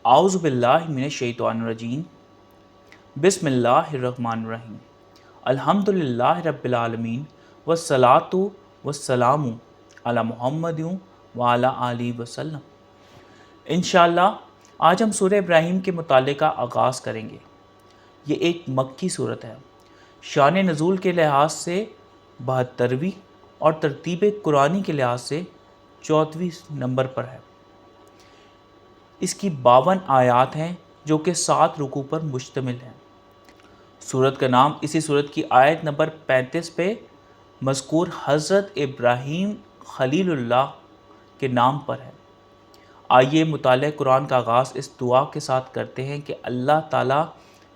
اعوذ باللہ من الشیطان الرجیم بسم اللہ الرحمن الرحیم الحمد للہ رب العالمین والصلاۃ والسلام علی محمد وعلی آلہ وسلم۔ انشاءاللہ آج ہم سورہ ابراہیم کے مطالعے کا آغاز کریں گے۔ یہ ایک مکی صورت ہے، شان نزول کے لحاظ سے 72ویں اور ترتیب قرآنی کے لحاظ سے 14ویں نمبر پر ہے۔ اس کی 52 آیات ہیں جو کہ 7 رکوع پر مشتمل ہیں۔ سورت کا نام اسی سورت کی آیت نمبر 35 پہ مذکور حضرت ابراہیم خلیل اللہ کے نام پر ہے۔ آئیے مطالعہ قرآن کا آغاز اس دعا کے ساتھ کرتے ہیں کہ اللہ تعالیٰ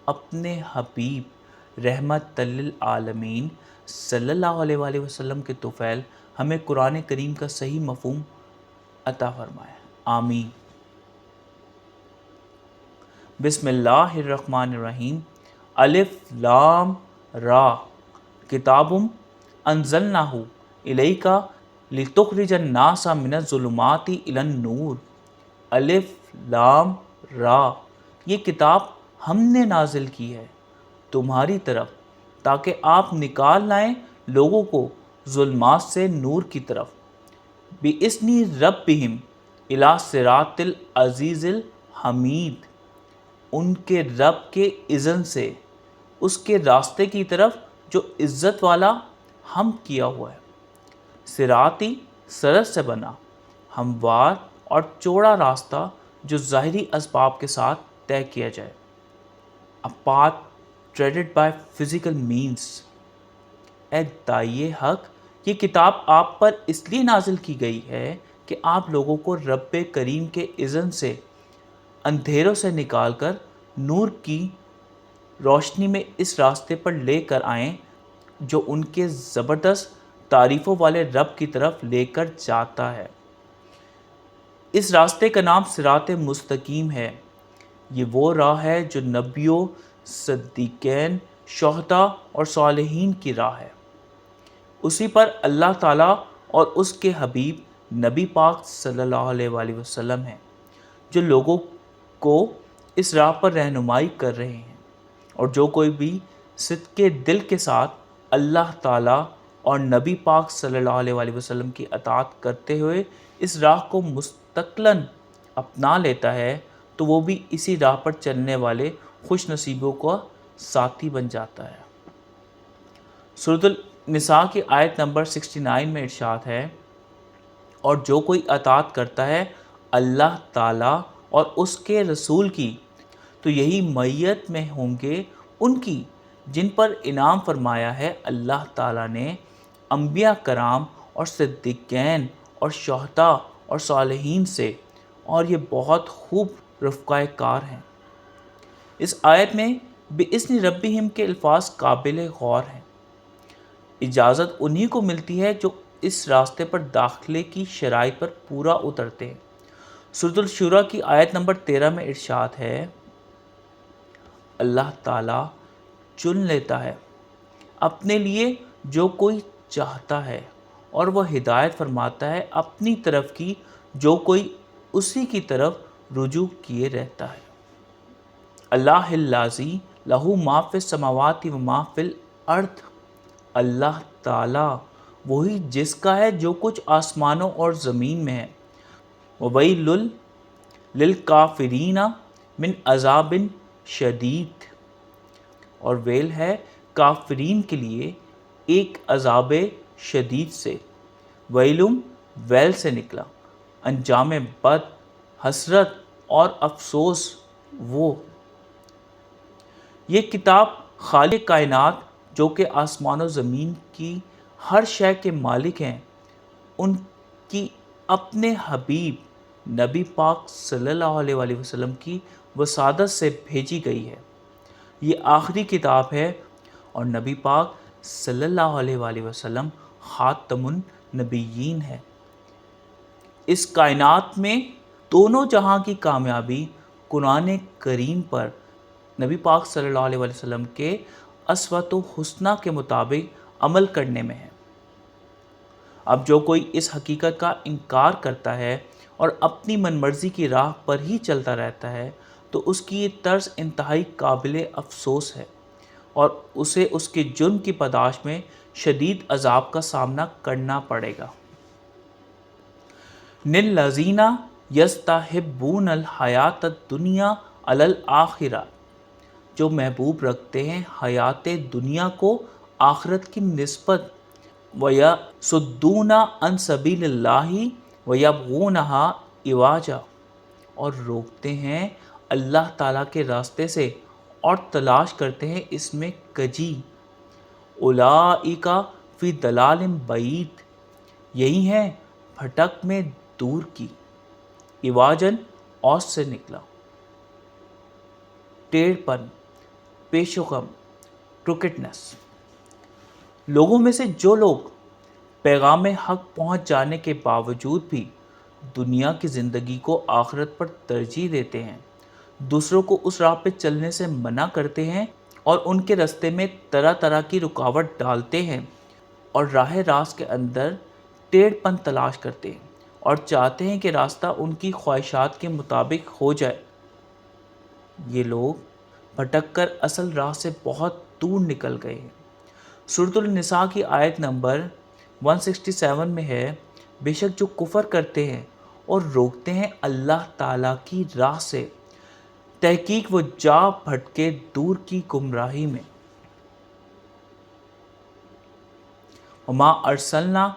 اپنے حبیب رحمت للعالمین صلی اللہ علیہ وآلہ وسلم کے طفیل ہمیں قرآن کریم کا صحیح مفہوم عطا فرمائے، آمین۔ بسم اللہ الرحمن الرحیم الف لام را کتاب انزلناہ الیک لتخرج الناس من الظلمات الی النور۔ الف لام را، یہ کتاب ہم نے نازل کی ہے تمہاری طرف تاکہ آپ نکال لائیں لوگوں کو ظلمات سے نور کی طرف، بِإِذْنِ رَبِّهِمْ إِلَىٰ صِرَاطِ الْعَزِیزِ الْحَمِیدِ، ان کے رب کے اذن سے اس کے راستے کی طرف جو عزت والا ہم کیا ہوا ہے۔ صراطی سرت سے بنا، ہموار اور چوڑا راستہ جو ظاہری اسباب کے ساتھ طے کیا جائے، a path treaded by physical means۔ اے داعیے حق، یہ کتاب آپ پر اس لیے نازل کی گئی ہے کہ آپ لوگوں کو رب کریم کے اذن سے اندھیروں سے نکال کر نور کی روشنی میں اس راستے پر لے کر آئیں جو ان کے زبردست تعریفوں والے رب کی طرف لے کر جاتا ہے۔ اس راستے کا نام صراط مستقیم ہے۔ یہ وہ راہ ہے جو نبیوں، صدیقین، شہداء اور صالحین کی راہ ہے۔ اسی پر اللہ تعالیٰ اور اس کے حبیب نبی پاک صلی اللہ علیہ وآلہ وسلم ہیں جو لوگوں کو اس راہ پر رہنمائی کر رہے ہیں، اور جو کوئی بھی صدق دل کے ساتھ اللہ تعالیٰ اور نبی پاک صلی اللہ علیہ وآلہ وسلم کی اطاعت کرتے ہوئے اس راہ کو مستقلاً اپنا لیتا ہے تو وہ بھی اسی راہ پر چلنے والے خوش نصیبوں کا ساتھی بن جاتا ہے۔ سورۃ النساء کی آیت نمبر 69 میں ارشاد ہے، اور جو کوئی اطاعت کرتا ہے اللہ تعالیٰ اور اس کے رسول کی تو یہی معیت میں ہوں گے ان کی جن پر انعام فرمایا ہے اللہ تعالیٰ نے انبیاء کرام اور صدیقین اور شہداء اور صالحین سے، اور یہ بہت خوب رفقائے کار ہیں۔ اس آیت میں بِإِذْنِ رَبِّهِمْ کے الفاظ قابل غور ہیں۔ اجازت انہی کو ملتی ہے جو اس راستے پر داخلے کی شرائط پر پورا اترتے ہیں۔ سورۃ الشورى کی آیت نمبر 13 میں ارشاد ہے، اللہ تعالیٰ چن لیتا ہے اپنے لیے جو کوئی چاہتا ہے، اور وہ ہدایت فرماتا ہے اپنی طرف کی جو کوئی اسی کی طرف رجوع کیے رہتا ہے۔ اللہ الذی لہ ما فی السماوات و ما فی الارض، اللہ تعالیٰ وہی جس کا ہے جو کچھ آسمانوں اور زمین میں ہے۔ وَوَيْلٌ لِلْكَافِرِينَ مِنْ عَذَابٍ شدید، اور ویل ہے کافرین کے لیے ایک عذاب شدید سے۔ ویلم ویل سے نکلا، انجام بد، حسرت اور افسوس وہ۔ یہ کتاب خالق کائنات جو کہ آسمان و زمین کی ہر شے کے مالک ہیں، ان کی اپنے حبیب نبی پاک صلی اللہ علیہ وآلہ وسلم کی وسادت سے بھیجی گئی ہے۔ یہ آخری کتاب ہے اور نبی پاک صلی اللہ علیہ وآلہ وسلم خاتم النبیین ہے۔ اس کائنات میں دونوں جہاں کی کامیابی قرآن کریم پر نبی پاک صلی اللہ علیہ وآلہ وسلم کے اسوۃ و حسنہ کے مطابق عمل کرنے میں ہے۔ اب جو کوئی اس حقیقت کا انکار کرتا ہے اور اپنی من مرضی کی راہ پر ہی چلتا رہتا ہے تو اس کی یہ طرز انتہائی قابل افسوس ہے اور اسے اس کے جرم کی پاداش میں شدید عذاب کا سامنا کرنا پڑے گا۔ لِلَّذِينَ يَسْتَحِبُّونَ الْحَيَاةَ الدُّنْيَا عَلَى الْآخِرَةِ، جو محبوب رکھتے ہیں حیات دنیا کو آخرت کی نسبت، وَيَصُدُّونَ عَن سَبِيلِ اللَّهِ وَيَبْغُونَهَا عِوَجًا، اور روکتے ہیں اللہ تعالیٰ کے راستے سے اور تلاش کرتے ہیں اس میں کجی۔ اولئک فی ضلال بعید، یہی ہیں بھٹک میں دور کی، عوجاً اوج سے نکلا، ٹیڑھ پن، پیش و خم، کروکٹنس۔ لوگوں میں سے جو لوگ پیغام حق پہنچ جانے کے باوجود بھی دنیا کی زندگی کو آخرت پر ترجیح دیتے ہیں، دوسروں کو اس راہ پہ چلنے سے منع کرتے ہیں اور ان کے راستے میں طرح طرح کی رکاوٹ ڈالتے ہیں اور راہ راست کے اندر ٹیڑھ پن تلاش کرتے ہیں اور چاہتے ہیں کہ راستہ ان کی خواہشات کے مطابق ہو جائے، یہ لوگ بھٹک کر اصل راہ سے بہت دور نکل گئے ہیں۔ سورۃ النساء کی آیت نمبر 167 میں ہے، بے شک جو کفر کرتے ہیں اور روکتے ہیں اللہ تعالیٰ کی راہ سے، تحقیق وہ جا بھٹکے دور کی گمراہی میں۔ وما ارسلنا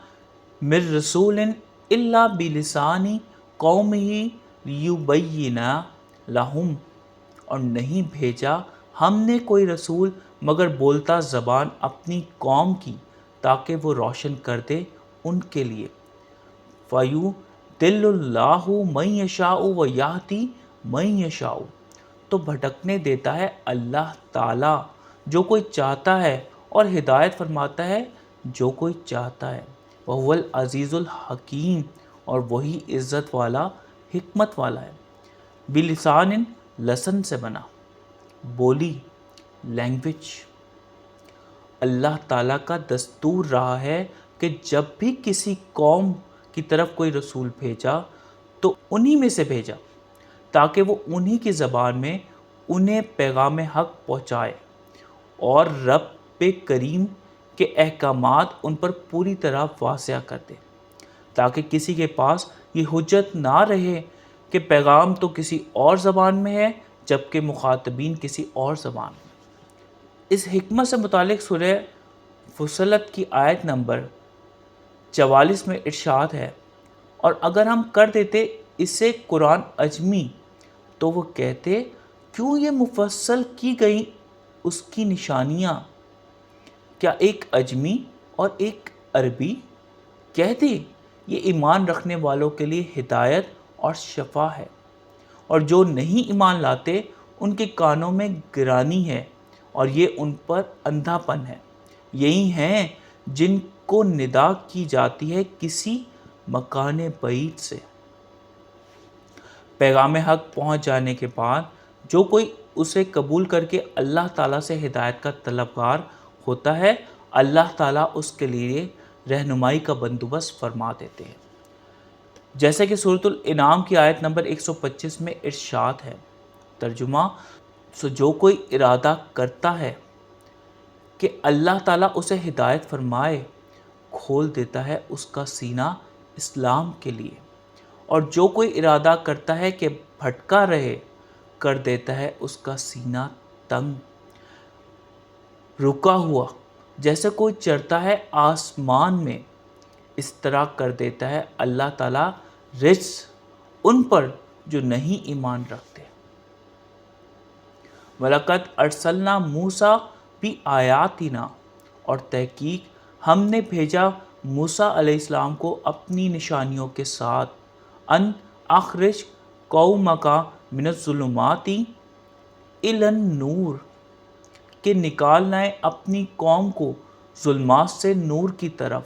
من رسول الا بلسان قومہ لیبین لہم، اور نہیں بھیجا ہم نے کوئی رسول مگر بولتا زبان اپنی قوم کی تاکہ وہ روشن کر دے ان کے لیے۔ فَيُضِلُّ اللَّهُ مَن يَشَاءُ وَيَهْدِي مَن يَشَاءُ، تو بھٹکنے دیتا ہے اللہ تعالیٰ جو کوئی چاہتا ہے اور ہدایت فرماتا ہے جو کوئی چاہتا ہے۔ وَهُوَ الْعَزِيزُ الْحَكِيمُ، اور وہی عزت والا حکمت والا ہے۔ بِلِسَانٍ، لسن سے بنا، بولی، لینگویج۔ اللہ تعالیٰ کا دستور رہا ہے کہ جب بھی کسی قوم کی طرف کوئی رسول بھیجا تو انہی میں سے بھیجا تاکہ وہ انہی کی زبان میں انہیں پیغام حق پہنچائے اور رب کریم کے احکامات ان پر پوری طرح واضح کر دے، تاکہ کسی کے پاس یہ حجت نہ رہے کہ پیغام تو کسی اور زبان میں ہے جبکہ مخاطبین کسی اور زبان میں۔ اس حکمت سے متعلق سورہ فصلت کی آیت نمبر 44 میں ارشاد ہے، اور اگر ہم کر دیتے اسے قرآن عجمی تو وہ کہتے کیوں یہ مفصل کی گئی اس کی نشانیاں، کیا ایک عجمی اور ایک عربی؟ کہہ دے یہ ایمان رکھنے والوں کے لیے ہدایت اور شفا ہے، اور جو نہیں ایمان لاتے ان کے کانوں میں گرانی ہے اور یہ ان پر اندھا پن ہے۔ یہی ہیں جن کو ندا کی جاتی ہے کسی مکان بعید سے۔ پیغام حق پہنچ جانے کے بعد جو کوئی اسے قبول کر کے اللہ تعالیٰ سے ہدایت کا طلبگار ہوتا ہے، اللہ تعالیٰ اس کے لیے رہنمائی کا بندوبست فرما دیتے ہیں، جیسے کہ سورۃ الانعام کی آیت نمبر 125 میں ارشاد ہے۔ ترجمہ، سو جو کوئی ارادہ کرتا ہے کہ اللہ تعالیٰ اسے ہدایت فرمائے، کھول دیتا ہے اس کا سینہ اسلام کے لیے، اور جو کوئی ارادہ کرتا ہے کہ بھٹکا رہے، کر دیتا ہے اس کا سینہ تنگ، رکا ہوا، جیسے کوئی چڑھتا ہے آسمان میں، اس طرح کر دیتا ہے اللہ تعالیٰ رجس ان پر جو نہیں ایمان رکھتے۔ وَلَقَدْ أَرْسَلْنَا مُوسَىٰ بِآيَاتِنَا، اور تحقیق ہم نے بھیجا موسیٰ علیہ السلام کو اپنی نشانیوں کے ساتھ، ان اخرج قومک من الظلمات الی النور، کہ نکالنا ہے اپنی قوم کو ظلمات سے نور کی طرف،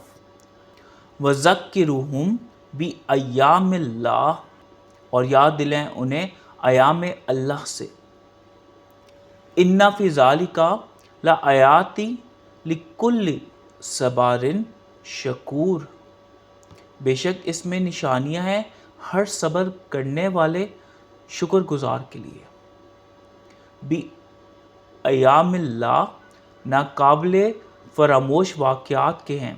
وَذَكِّرْهُمْ بِأَيَّامِ اللَّهِ، اور یاد دلائیں انہیں ایام اللہ سے، إِنَّ فِي ذَلِكَ لَآيَاتٍ لِكُلِّ صَبَّارٍ شَكُورٍ، بے شک اس میں نشانیاں ہیں ہر صبر کرنے والے شکر گزار کے لیے۔ بھی ایام اللہ ناقابل فراموش واقعات کے ہیں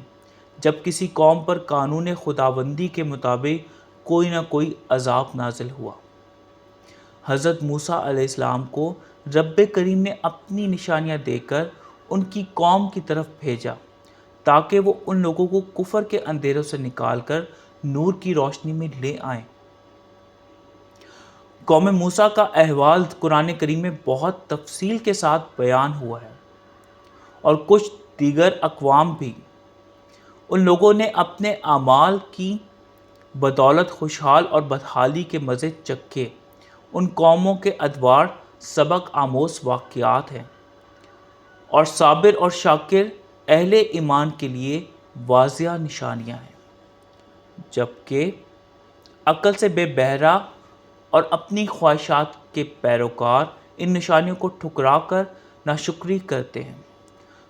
جب کسی قوم پر قانون خداوندی کے مطابق کوئی نہ کوئی عذاب نازل ہوا۔ حضرت موسیٰ علیہ السلام کو رب کریم نے اپنی نشانیاں دے کر ان کی قوم کی طرف بھیجا تاکہ وہ ان لوگوں کو کفر کے اندھیروں سے نکال کر نور کی روشنی میں لے آئیں۔ قوم موسیٰ کا احوال قرآن کریم میں بہت تفصیل کے ساتھ بیان ہوا ہے، اور کچھ دیگر اقوام بھی۔ ان لوگوں نے اپنے اعمال کی بدولت خوشحال اور بدحالی کے مزے چکھے۔ ان قوموں کے ادوار سبق آموز واقعات ہیں، اور صابر اور شاکر اہل ایمان کے لیے واضح نشانیاں ہیں، جبکہ عقل سے بے بہرہ اور اپنی خواہشات کے پیروکار ان نشانیوں کو ٹھکرا کر ناشکری کرتے ہیں۔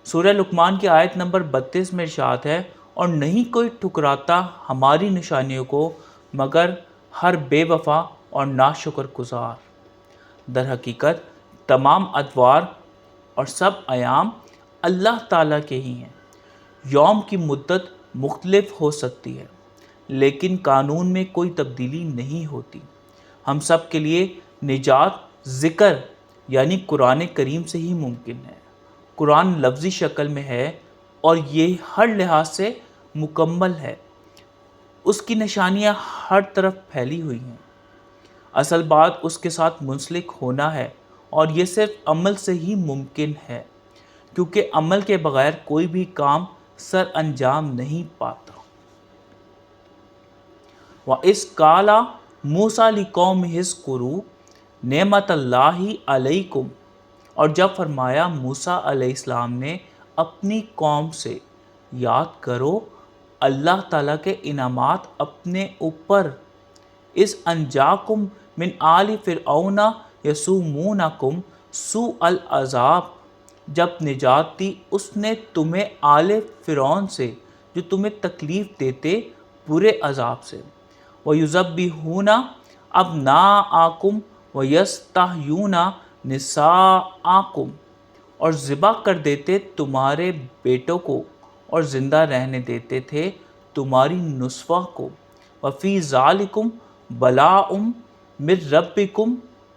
سورہ لقمان کی آیت نمبر 32 میں ارشاد ہے، اور نہیں کوئی ٹھکراتا ہماری نشانیوں کو مگر ہر بے وفا اور ناشکر گزار۔ در حقیقت تمام ادوار اور سب ایام اللہ تعالیٰ کے ہی ہیں۔ یوم کی مدت مختلف ہو سکتی ہے، لیکن قانون میں کوئی تبدیلی نہیں ہوتی۔ ہم سب کے لیے نجات ذکر یعنی قرآن کریم سے ہی ممکن ہے۔ قرآن لفظی شکل میں ہے اور یہ ہر لحاظ سے مکمل ہے۔ اس کی نشانیاں ہر طرف پھیلی ہوئی ہیں۔ اصل بات اس کے ساتھ منسلک ہونا ہے، اور یہ صرف عمل سے ہی ممکن ہے، کیونکہ عمل کے بغیر کوئی بھی کام سر انجام نہیں پاتا۔ وَإِذْ قَالَ مُوسَىٰ لِقَوْمِهِ اذْكُرُوا نِعْمَتَ اللَّهِ عَلَيْكُمْ، اور جب فرمایا موسیٰ علیہ السلام نے اپنی قوم سے، یاد کرو اللہ تعالیٰ کے انعامات اپنے اوپر، اِذْ أَنْجَاكُمْ مِنْ آلِ فِرْعَوْنَ يَسُومُونَكُمْ سُوءَ الْعَذَابِ، جب نجات دی اس نے تمہیں آل فرعون سے جو تمہیں تکلیف دیتے برے عذاب سے۔ وَيُذَبِّحُونَ أَبْنَاءَكُمْ وَيَسْتَحْيُونَ نِسَاءَكُمْ، اور ذبح کر دیتے تمہارے بیٹوں کو اور زندہ رہنے دیتے تھے تمہاری نسواں کو۔ وَفِي ذَلِكُمْ بَلَاءٌ مِّن رَبِّكُمْ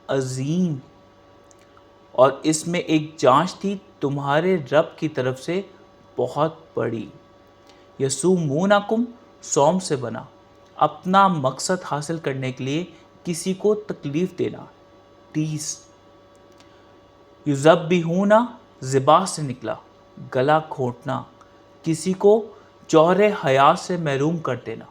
عَظِيمٌ، اور اس میں ایک جانچ تھی تمہارے رب کی طرف سے بہت بڑی۔ یسومونکم سوم سے بنا، اپنا مقصد حاصل کرنے کے لیے کسی کو تکلیف دینا، ٹیس۔ یذبحون ذبح سے نکلا، گلا گھونٹنا، کسی کو جوہر حیات سے محروم کر دینا،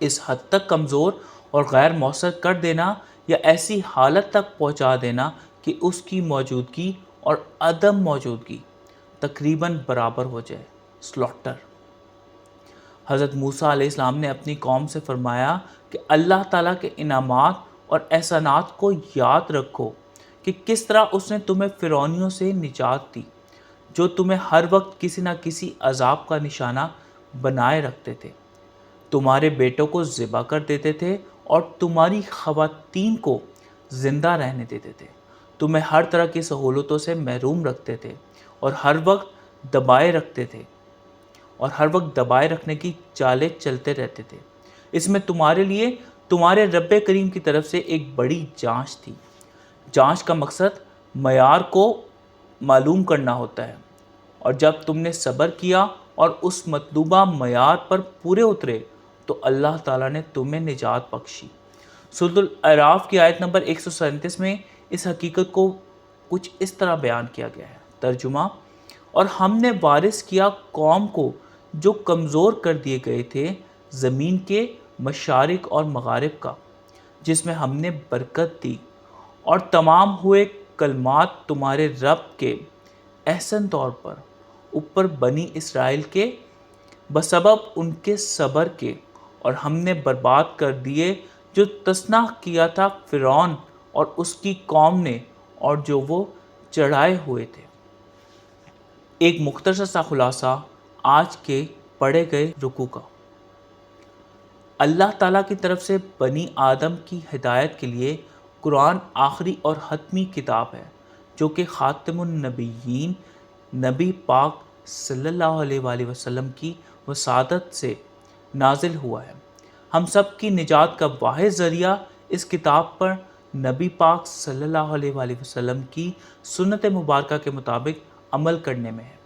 اس حد تک کمزور اور غیر مؤثر کر دینا یا ایسی حالت تک پہنچا دینا کہ اس کی موجودگی اور عدم موجودگی تقریباً برابر ہو جائے، سلوٹر۔ حضرت موسیٰ علیہ السلام نے اپنی قوم سے فرمایا کہ اللہ تعالیٰ کے انعامات اور احسانات کو یاد رکھو کہ کس طرح اس نے تمہیں فرعونیوں سے نجات دی، جو تمہیں ہر وقت کسی نہ کسی عذاب کا نشانہ بنائے رکھتے تھے، تمہارے بیٹوں کو ذبح کر دیتے تھے اور تمہاری خواتین کو زندہ رہنے دیتے تھے، تمہیں ہر طرح کی سہولتوں سے محروم رکھتے تھے اور ہر وقت دبائے رکھنے کی چالیں چلتے رہتے تھے۔ اس میں تمہارے لیے تمہارے رب کریم کی طرف سے ایک بڑی جانچ تھی۔ جانچ کا مقصد معیار کو معلوم کرنا ہوتا ہے، اور جب تم نے صبر کیا اور اس مطلوبہ معیار پر پورے اترے تو اللہ تعالیٰ نے تمہیں نجات بخشی۔ سورۃ الاعراف کی آیت نمبر 137 میں اس حقیقت کو کچھ اس طرح بیان کیا گیا ہے۔ ترجمہ: اور ہم نے وارث کیا قوم کو جو کمزور کر دیے گئے تھے زمین کے مشارق اور مغارب کا، جس میں ہم نے برکت دی، اور تمام ہوئے کلمات تمہارے رب کے احسن طور پر اوپر بنی اسرائیل کے بسبب ان کے صبر کے، اور ہم نے برباد کر دیے جو تصنع کیا تھا فرعون اور اس کی قوم نے اور جو وہ چڑھائے ہوئے تھے۔ ایک مختصر سا خلاصہ آج کے پڑھے گئے رکوع کا۔ اللہ تعالیٰ کی طرف سے بنی آدم کی ہدایت کے لیے قرآن آخری اور حتمی کتاب ہے جو کہ خاتم النبیین نبی پاک صلی اللہ علیہ وآلہ وسلم کی وسادت سے نازل ہوا ہے۔ ہم سب کی نجات کا واحد ذریعہ اس کتاب پر نبی پاک صلی اللہ علیہ وآلہ وسلم کی سنت مبارکہ کے مطابق عمل کرنے میں ہے۔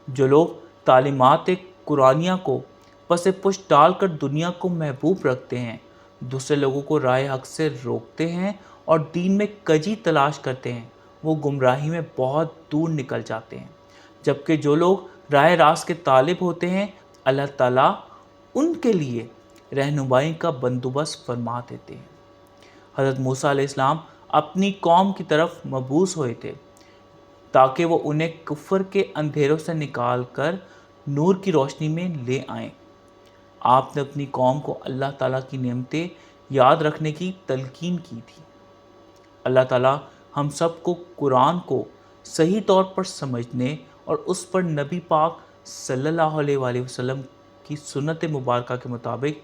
جو لوگ تعلیمات قرآنیہ کو پس پشت ڈال کر دنیا کو محبوب رکھتے ہیں، دوسرے لوگوں کو راہ حق سے روکتے ہیں اور دین میں کجی تلاش کرتے ہیں، وہ گمراہی میں بہت دور نکل جاتے ہیں، جبکہ جو لوگ راہ راست کے طالب ہوتے ہیں اللہ تعالیٰ ان کے لیے رہنمائی کا بندوبست فرما دیتے ہیں۔ حضرت موسیٰ علیہ السلام اپنی قوم کی طرف مبعوث ہوئے تھے تاکہ وہ انہیں کفر کے اندھیروں سے نکال کر نور کی روشنی میں لے آئیں۔ آپ نے اپنی قوم کو اللہ تعالیٰ کی نعمتیں یاد رکھنے کی تلقین کی تھی۔ اللہ تعالیٰ ہم سب کو قرآن کو صحیح طور پر سمجھنے اور اس پر نبی پاک صلی اللہ علیہ وآلہ وسلم کی سنت مبارکہ کے مطابق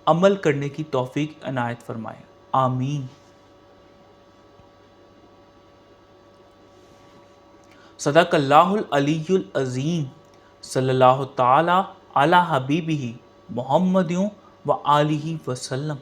عمل کرنے کی توفیق عنایت فرمائے، آمین۔ صدق اللہ العلی العظیم۔ صلی اللہ تعالی علی حبیبہ محمد و آلہ وسلم۔